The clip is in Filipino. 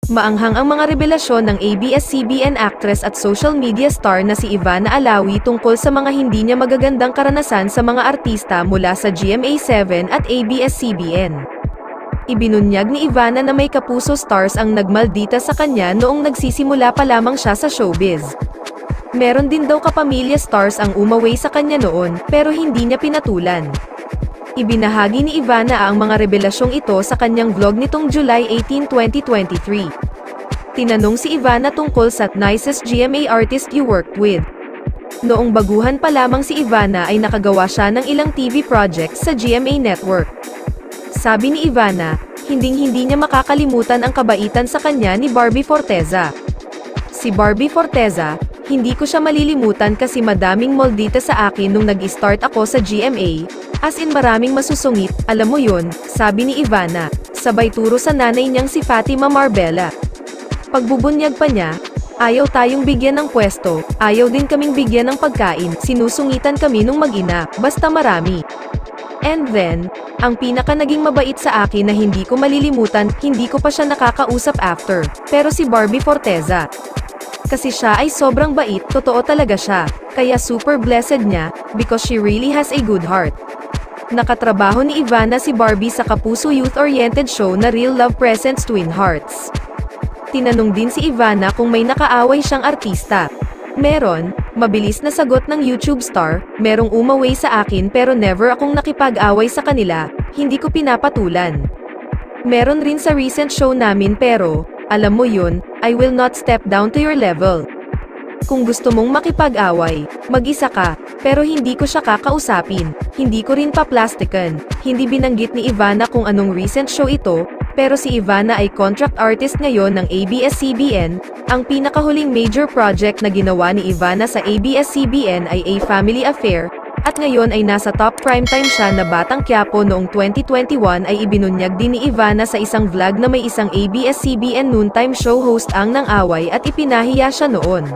Maanghang ang mga revelasyon ng ABS-CBN actress at social media star na si Ivana Alawi tungkol sa mga hindi niya magagandang karanasan sa mga artista mula sa GMA7 at ABS-CBN. Ibinunyag ni Ivana na may kapuso stars ang nagmaldita sa kanya noong nagsisimula pa lamang siya sa showbiz. Meron din daw kapamilya stars ang umaway sa kanya noon, pero hindi niya pinatulan. Ibinahagi ni Ivana ang mga revelasyong ito sa kanyang vlog nitong July 18, 2023. Tinanong si Ivana tungkol sa nicest GMA artist you worked with. Noong baguhan pa lamang si Ivana ay nakagawa siya ng ilang TV projects sa GMA Network. Sabi ni Ivana, hinding-hindi niya makakalimutan ang kabaitan sa kanya ni Barbie Forteza. Si Barbie Forteza, hindi ko siya malilimutan kasi madaming moldita sa akin nung nag-start ako sa GMA. As in maraming masusungit, alam mo yun, sabi ni Ivana, sabay turo sa nanay niyang si Fatima Marbella. Pagbubunyag pa niya, ayaw tayong bigyan ng pwesto, ayaw din kaming bigyan ng pagkain, sinusungitan kami nung mag-ina, basta marami. And then, ang pinaka naging mabait sa akin na hindi ko malilimutan, hindi ko pa siya nakakausap after, pero si Barbie Forteza. Kasi siya ay sobrang bait, totoo talaga siya, kaya super blessed niya, because she really has a good heart. Nakatrabaho ni Ivana si Barbie sa kapuso youth-oriented show na Real Love Presents Twin Hearts. Tinanong din si Ivana kung may nakaaway siyang artista. Meron, mabilis na sagot ng YouTube star, merong umaway sa akin pero never akong nakipag-away sa kanila, hindi ko pinapatulan. Meron rin sa recent show namin pero, alam mo yun, I will not step down to your level. Kung gusto mong makipag-away, mag-isa ka, pero hindi ko siya kakausapin, hindi ko rin paplastikan. Hindi binanggit ni Ivana kung anong recent show ito, pero si Ivana ay contract artist ngayon ng ABS-CBN. Ang pinakahuling major project na ginawa ni Ivana sa ABS-CBN ay A Family Affair, at ngayon ay nasa top primetime siya na Batang Quiapo. Noong 2021 ay ibinunyag din ni Ivana sa isang vlog na may isang ABS-CBN noontime show host ang nang away at ipinahiya siya noon.